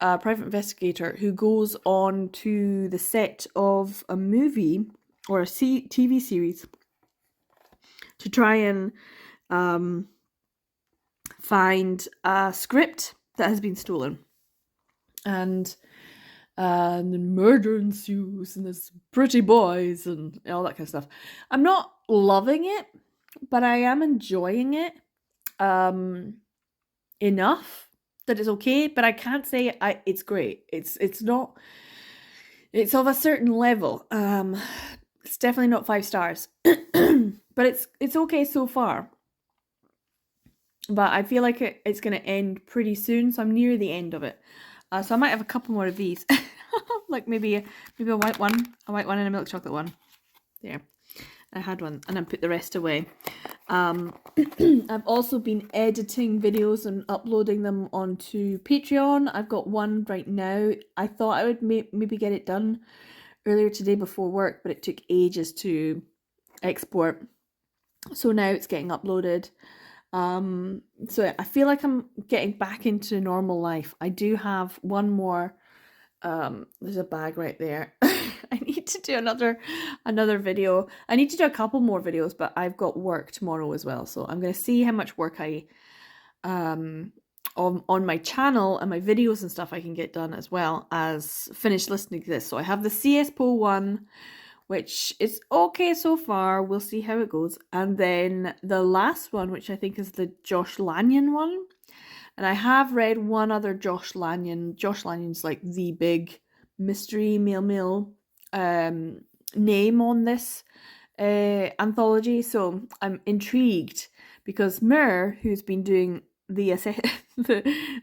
a private investigator, who goes on to the set of a movie or a TV series to try and find a script that has been stolen. And then murder ensues, and there's pretty boys and all that kind of stuff. I'm not loving it, but I am enjoying it enough that it's okay, but I can't say it's great. It's not. It's of a certain level. It's definitely not 5 stars, but it's okay so far. But I feel like it's going to end pretty soon, so I'm near the end of it. So I might have a couple more of these, like maybe a white one, and a milk chocolate one. There, I had one, and I put the rest away. I've also been editing videos and uploading them onto Patreon. I've got one right now. I thought I would maybe get it done earlier today before work, but it took ages to export. So now it's getting uploaded. So I feel like I'm getting back into normal life. I do have one more. There's a bag right there. I need to do another video. I need to do a couple more videos, but I've got work tomorrow as well. So I'm going to see how much work I on my channel and my videos and stuff I can get done, as well as finish listening to this. So I have the CSPO one, which is okay so far. We'll see how it goes. And then the last one, which I think is the Josh Lanyon one. And I have read one other Josh Lanyon. Josh Lanyon's like the big mystery male name on this anthology. So I'm intrigued because Mir, who's been doing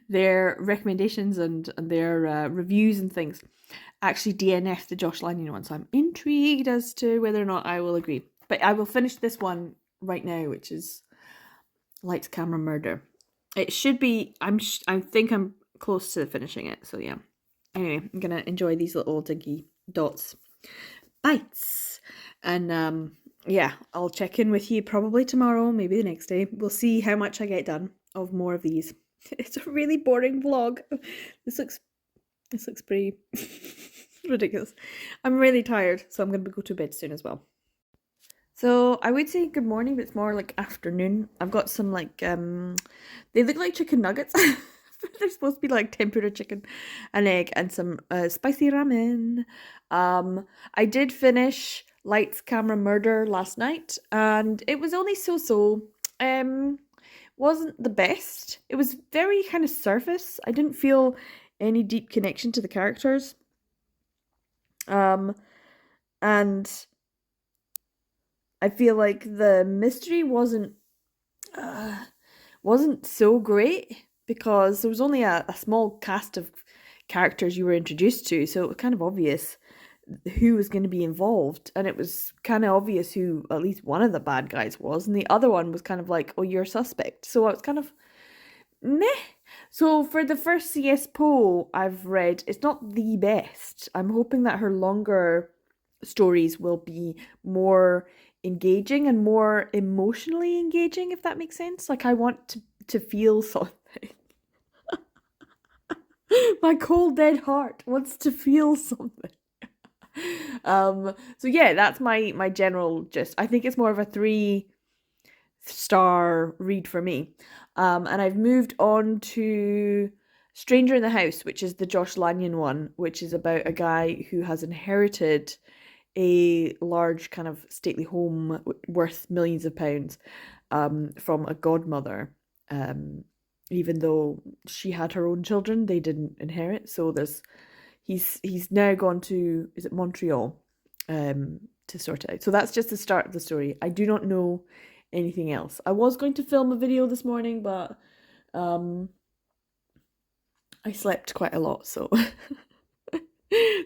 their recommendations and their reviews and things, actually DNF the Josh Lanyon one. So I'm intrigued as to whether or not I will agree. But I will finish this one right now, which is Lights, Camera, Murder. It should be, I think I'm close to finishing it, so yeah. Anyway, I'm gonna enjoy these little dinky dots. Bites! And yeah, I'll check in with you probably tomorrow, maybe the next day. We'll see how much I get done of more of these. It's a really boring vlog. This looks pretty ridiculous. I'm really tired, so I'm gonna go to bed soon as well. So I would say good morning, but it's more like afternoon. I've got some like, they look like chicken nuggets. They're supposed to be like tempura chicken, an egg, and some spicy ramen. I did finish Lights, Camera, Murder last night, and it was only so. Wasn't the best. It was very kind of surface. I didn't feel any deep connection to the characters. And I feel like the mystery wasn't so great because there was only a small cast of characters you were introduced to, so it was kind of obvious who was going to be involved, and it was kind of obvious who at least one of the bad guys was, and the other one was kind of like, oh, you're a suspect. So I was kind of meh. So for the first CSPO I've read, it's not the best. I'm hoping that her longer stories will be more engaging and more emotionally engaging, if that makes sense. Like, I want to feel something. My cold dead heart wants to feel something. So yeah, that's my general gist. I think it's more of a 3-star read for me. And I've moved on to Stranger in the House, which is the Josh Lanyon one, which is about a guy who has inherited a large kind of stately home worth millions of pounds from a godmother. Even though she had her own children, they didn't inherit. So he's now gone to, is it Montreal, to sort it out. So that's just the start of the story. I do not know anything else. I was going to film a video this morning, but I slept quite a lot, so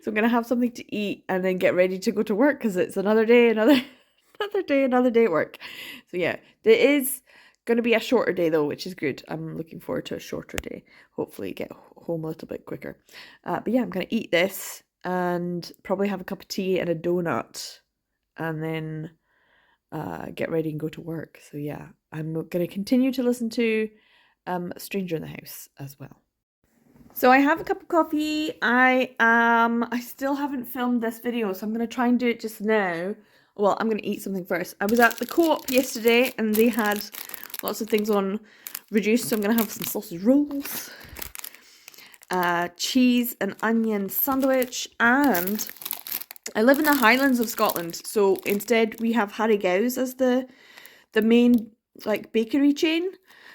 so I'm gonna have something to eat and then get ready to go to work because it's another day, another day at work. So yeah, it is gonna be a shorter day though, which is good. I'm looking forward to a shorter day. Hopefully get home a little bit quicker. But yeah, I'm gonna eat this and probably have a cup of tea and a donut, and then get ready and go to work. So yeah, I'm gonna continue to listen to Stranger in the House as well. So I have a cup of coffee. I still haven't filmed this video, so I'm going to try and do it just now. Well, I'm going to eat something first. I was at the Co-op yesterday and they had lots of things on reduced, so I'm going to have some sausage rolls, cheese and onion sandwich, and I live in the Highlands of Scotland, so instead we have Harry Gow's as the main like bakery chain.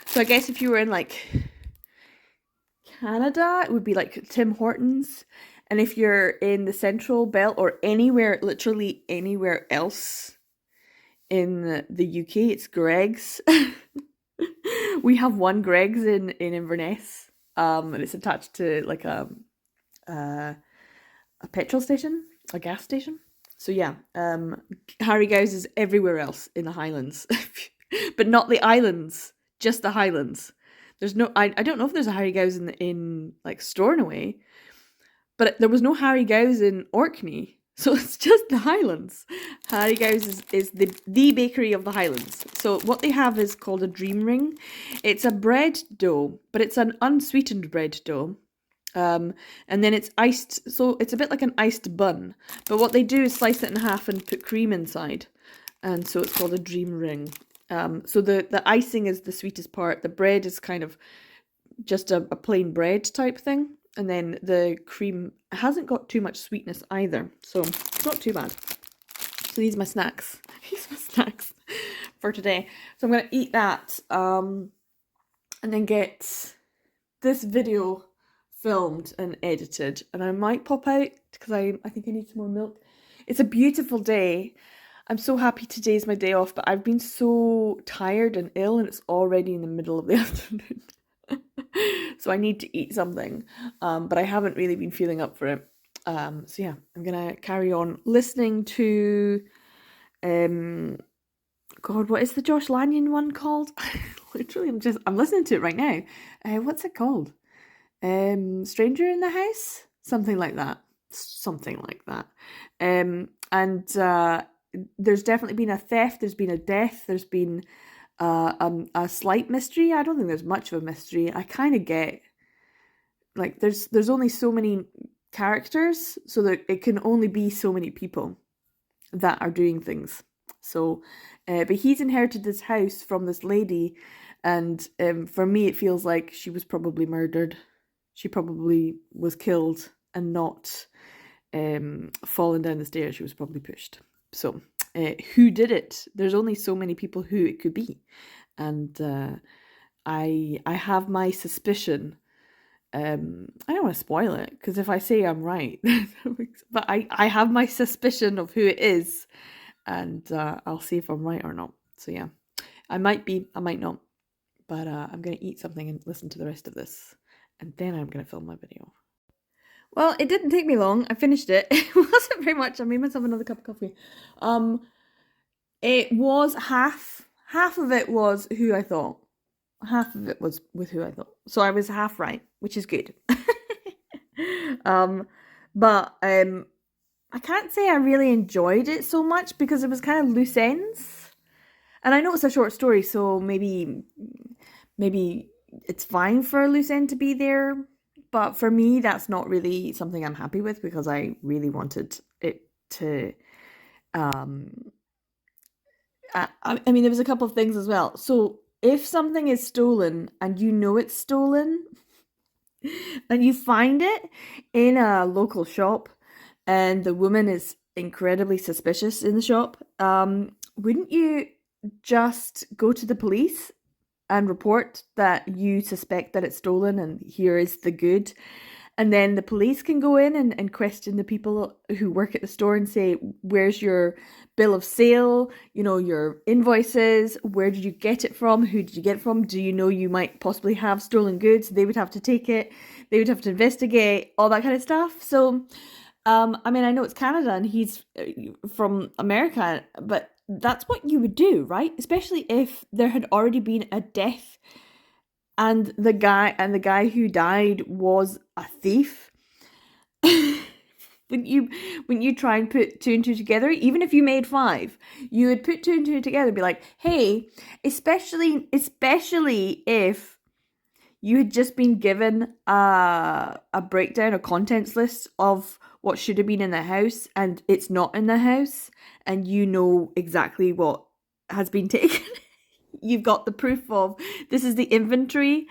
So I guess if you were in like Canada, it would be like Tim Hortons. And if you're in the Central Belt or anywhere, literally anywhere else in the UK, it's Greggs. We have one Greggs in Inverness, and it's attached to like a petrol station, a gas station. So yeah, Harry Gow's is everywhere else in the Highlands, but not the islands, just the Highlands. There's no, I don't know if there's a Harry Gow's in like Stornoway, but there was no Harry Gow's in Orkney. So it's just the Highlands. Harry Gow's is the bakery of the Highlands. So what they have is called a dream ring. It's a bread dough, but it's an unsweetened bread dough. And then it's iced, so it's a bit like an iced bun. But what they do is slice it in half and put cream inside. And so it's called a dream ring. So the icing is the sweetest part. The bread is kind of just a plain bread type thing. And then the cream hasn't got too much sweetness either. So it's not too bad. So these are my snacks. These are my snacks for today. So I'm going to eat that and then get this video filmed and edited. And I might pop out because I think I need some more milk. It's a beautiful day. I'm so happy today's my day off, but I've been so tired and ill and it's already in the middle of the afternoon. So I need to eat something, but I haven't really been feeling up for it. So yeah, I'm gonna carry on listening to, God, what is the Josh Lanyon one called? Literally, I'm listening to it right now. What's it called? Stranger in the House? Something like that. And there's definitely been a theft, there's been a death, there's been a slight mystery. I don't think there's much of a mystery. I kind of get, like, there's only so many characters, so that it can only be so many people that are doing things. So, but he's inherited this house from this lady, and for me it feels like she was probably murdered. She probably was killed and not fallen down the stairs. She was probably pushed. So, who did it? There's only so many people who it could be, and I have my suspicion. I don't want to spoil it because if I say I'm right, but I have my suspicion of who it is, and I'll see if I'm right or not. So yeah, I might be, I might not, but I'm gonna eat something and listen to the rest of this, and then I'm gonna film my video. Well, it didn't take me long. I finished it. It wasn't very much. I made myself another cup of coffee. It was half of it was who I thought. Half of it was with who I thought. So I was half right, which is good. But I can't say I really enjoyed it so much because it was kind of loose ends. And I know it's a short story, so maybe it's fine for a loose end to be there. But for me, that's not really something I'm happy with because I really wanted it to, I mean, there was a couple of things as well. So if something is stolen and you know it's stolen and you find it in a local shop and the woman is incredibly suspicious in the shop, wouldn't you just go to the police and report that you suspect that it's stolen and here is the good? And then the police can go in and question the people who work at the store and say, where's your bill of sale? You know, your invoices, where did you get it from? Who did you get it from? Do you know you might possibly have stolen goods? They would have to take it. They would have to investigate, all that kind of stuff. So, I mean, I know it's Canada and he's from America, but that's what you would do, right? Especially if there had already been a death and the guy who died was a thief. Wouldn't you try and put two and two together? Even if you made five, you would put two and two together and be like, hey, especially if you had just been given a breakdown, a contents list of what should have been in the house and it's not in the house, and you know exactly what has been taken. You've got the proof of this is the inventory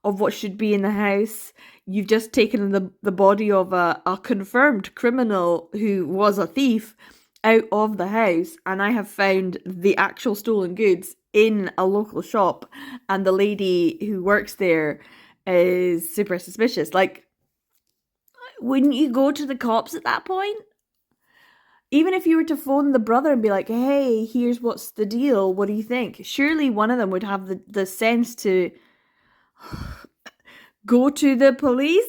of what should be in the house. You've just taken the body of a confirmed criminal who was a thief out of the house, and I have found the actual stolen goods in a local shop, and the lady who works there is super suspicious. Like, wouldn't you go to the cops at that point? Even if you were to phone the brother and be like, hey, here's what's the deal, what do you think? Surely one of them would have the sense to go to the police.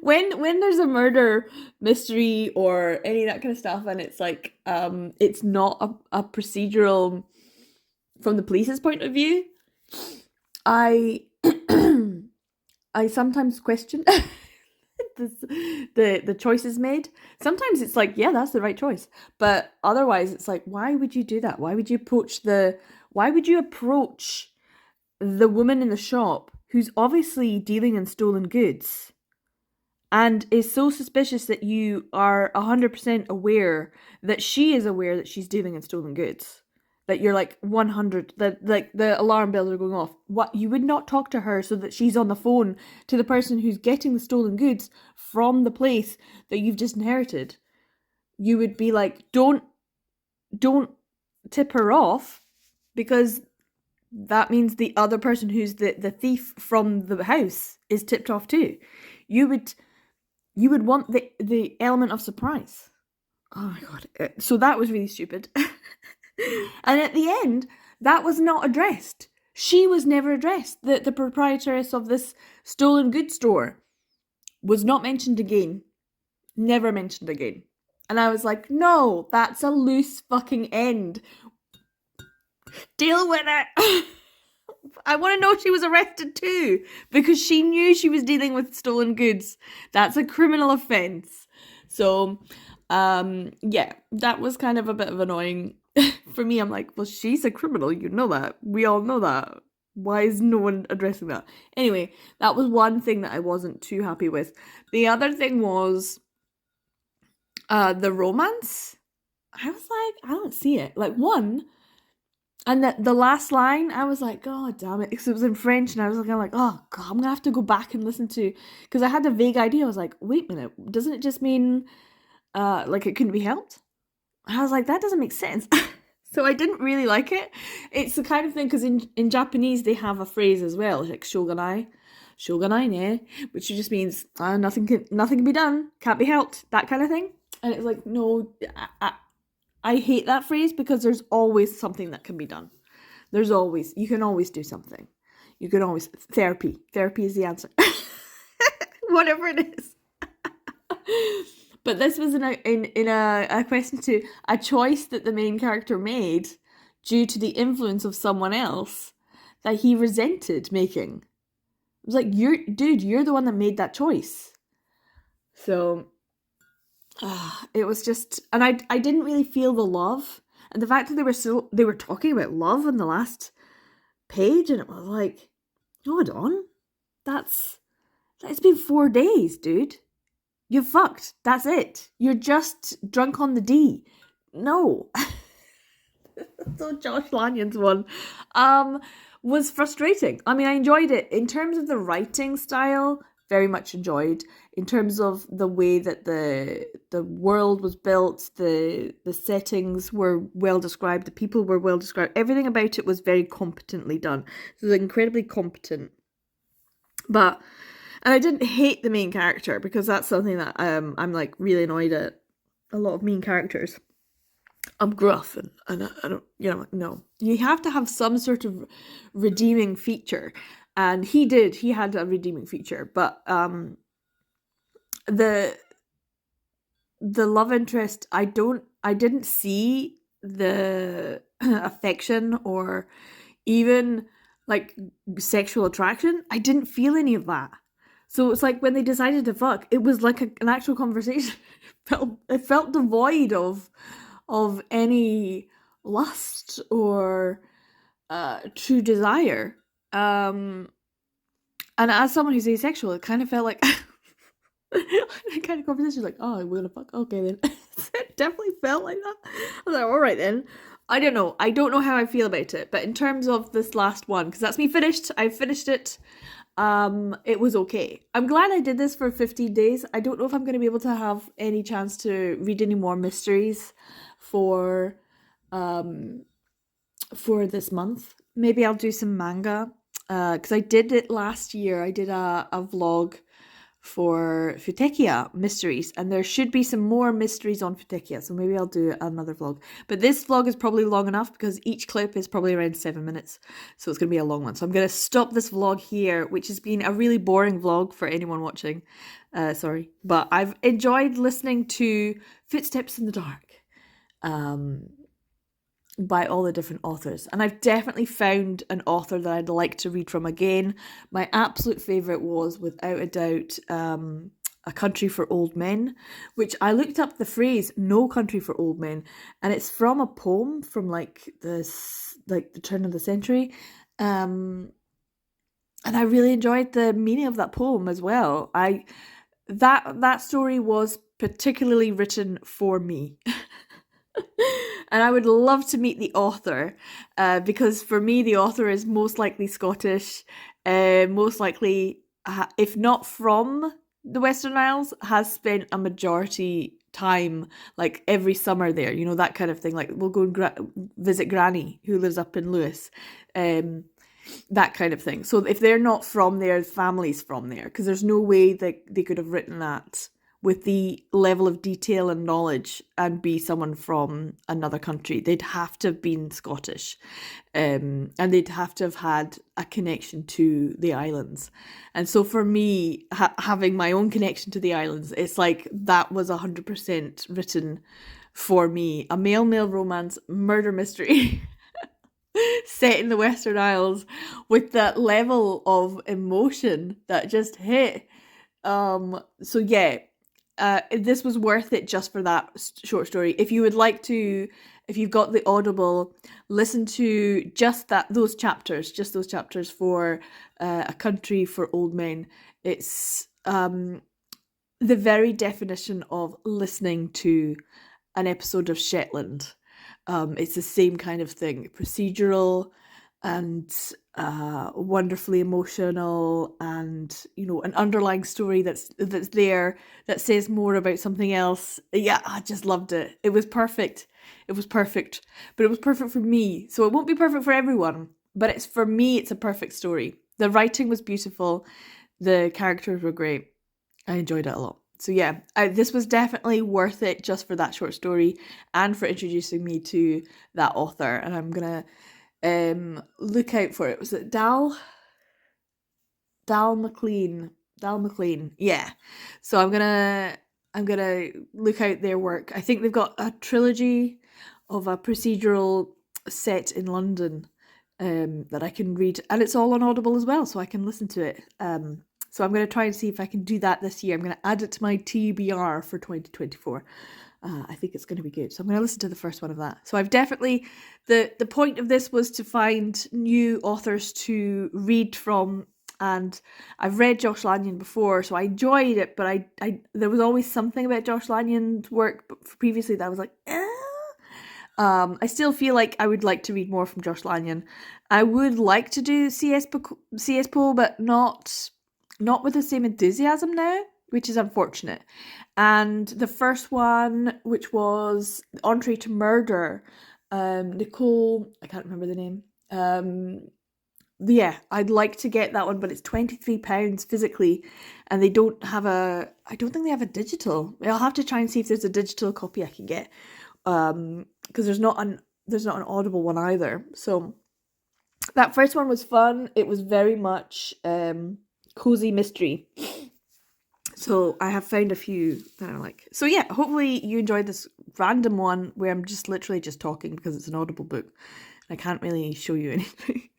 when there's a murder mystery or any of that kind of stuff, and it's like it's not a procedural from the police's point of view, I I sometimes question the choices made. Sometimes it's like, yeah, that's the right choice, but otherwise it's like, why would you do that? Why would you approach the woman in the shop who's obviously dealing in stolen goods and is so suspicious that you are 100% aware that she is aware that she's dealing in stolen goods? That you're like 100, that like the alarm bells are going off. What, you would not talk to her so that she's on the phone to the person who's getting the stolen goods from the place that you've just inherited. You would be like, don't tip her off, because that means the other person who's the thief from the house is tipped off too. You would want the element of surprise. Oh my god. So that was really stupid. And at the end, that was not addressed. She was never addressed. The proprietress of this stolen goods store was not mentioned again. Never mentioned again. And I was like, no, that's a loose fucking end. Deal with it. I want to know she was arrested too, because she knew she was dealing with stolen goods. That's a criminal offence. So, yeah, that was kind of a bit of annoying. For me, I'm like, well, she's a criminal, you know that. We all know that. Why is no one addressing that? Anyway, that was one thing that I wasn't too happy with. The other thing was the romance. I was like, I don't see it. Like, one, and the last line, I was like, God damn it, because it was in French, and I was like, oh God, I'm gonna have to go back and listen to, because I had a vague idea. I was like, wait a minute, doesn't it just mean like it couldn't be helped? I was like, that doesn't make sense. So I didn't really like it. It's the kind of thing, because in Japanese they have a phrase as well, like shogunai ne, which just means nothing can be done, can't be helped, that kind of thing. And it's like, no, I hate that phrase, because there's always something that can be done. You can always do something. You can always, therapy is the answer. Whatever it is. But this was in a question to a choice that the main character made due to the influence of someone else that he resented making. It was like, you're the one that made that choice. So it was just, and I didn't really feel the love, and the fact that they were talking about love on the last page, and it was like, hold on, it's been 4 days, dude. You fucked. That's it. You're just drunk on the D. No. So Josh Lanyon's one was frustrating. I mean, I enjoyed it. In terms of the writing style, very much enjoyed. In terms of the way that the world was built, the settings were well described, the people were well described. Everything about it was very competently done. It was incredibly competent. And I didn't hate the main character, because that's something that I'm like really annoyed at a lot of main characters. I'm gruff and I don't, no. You have to have some sort of redeeming feature. And he had a redeeming feature, but the love interest, I didn't see the affection or even like sexual attraction. I didn't feel any of that. So it's like when they decided to fuck, it was like an actual conversation. It felt devoid of any lust or true desire. And as someone who's asexual, it kind of felt like the kind of conversation, like, oh, we're gonna fuck, okay then. It definitely felt like that. I was like, all right then. I don't know how I feel about it, but in terms of this last one, because that's me finished. I finished it. It was okay. I'm glad I did this for 15 days. I don't know if I'm going to be able to have any chance to read any more mysteries for this month. Maybe I'll do some manga. because I did it last year. I did a vlog for Futekia mysteries, and there should be some more mysteries on Futekia, so maybe I'll do another vlog. But this vlog is probably long enough because each clip is probably around 7 minutes, so it's going to be a long one. So I'm going to stop this vlog here, which has been a really boring vlog for anyone watching. Sorry, but I've enjoyed listening to Footsteps in the Dark by all the different authors, and I've definitely found an author that I'd like to read from again. My absolute favourite was, without a doubt, A Country for Old Men, which I looked up the phrase "No Country for Old Men," and it's from a poem from like the turn of the century, and I really enjoyed the meaning of that poem as well. That story was particularly written for me. And I would love to meet the author, because for me the author is most likely Scottish, most likely, if not from the Western Isles, has spent a majority time, like every summer there, you know, that kind of thing. Like we'll go and visit Granny, who lives up in Lewis, that kind of thing. So if they're not from there, family's from there, because there's no way that they could have written that with the level of detail and knowledge and be someone from another country. They'd have to have been Scottish, and they'd have to have had a connection to the islands. And so for me, having my own connection to the islands, it's like that was 100% written for me. A male romance murder mystery set in the Western Isles with that level of emotion that just hit. So yeah, this was worth it just for that short story. If you would like to, if you've got the Audible, listen to just those chapters for A Country for Old Men. It's the very definition of listening to an episode of Shetland. It's the same kind of thing, procedural and wonderfully emotional, and you know, an underlying story that's there that says more about something else. Yeah, I just loved it. It was perfect. But it was perfect for me. So it won't be perfect for everyone, but it's, for me, it's a perfect story. The writing was beautiful. The characters were great. I enjoyed it a lot. So yeah, this was definitely worth it just for that short story and for introducing me to that author. And I'm gonna look out for it. Was it Dal McLean? Yeah. So I'm gonna look out their work. I think they've got a trilogy of a procedural set in London that I can read, and it's all on Audible as well, so I can listen to it. So I'm going to try and see if I can do that this year. I'm going to add it to my TBR for 2024. I think it's going to be good. So I'm going to listen to the first one of that. So I've definitely, the point of this was to find new authors to read from. And I've read Josh Lanyon before, so I enjoyed it, but I there was always something about Josh Lanyon's work previously that I was like, I still feel like I would like to read more from Josh Lanyon. I would like to do CS Poe, but not with the same enthusiasm now, which is unfortunate. And the first one, which was Entree to Murder, Nicole, I can't remember the name. Yeah, I'd like to get that one, but it's £23 physically, and they don't have I don't think they have a digital. I'll have to try and see if there's a digital copy I can get, because there's not an Audible one either. So that first one was fun. It was very much cozy mystery. So I have found a few that I like. So yeah, hopefully you enjoyed this random one where I'm just literally just talking because it's an Audible book. I can't really show you anything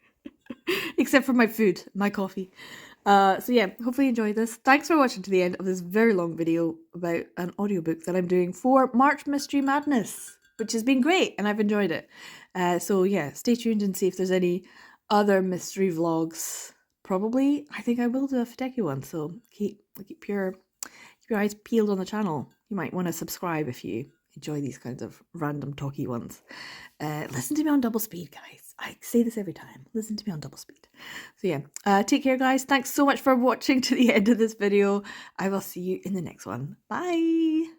except for my food, my coffee. So yeah, hopefully you enjoyed this. Thanks for watching to the end of this very long video about an audiobook that I'm doing for March Mystery Madness, which has been great and I've enjoyed it. So yeah, stay tuned and see if there's any other mystery vlogs. Probably, I think I will do a Futekia one, so keep your eyes peeled on the channel. You might want to subscribe if you enjoy these kinds of random talky ones. Listen to me on double speed, guys. I say this every time. Listen to me on double speed. So yeah, take care, guys. Thanks so much for watching to the end of this video. I will see you in the next one. Bye!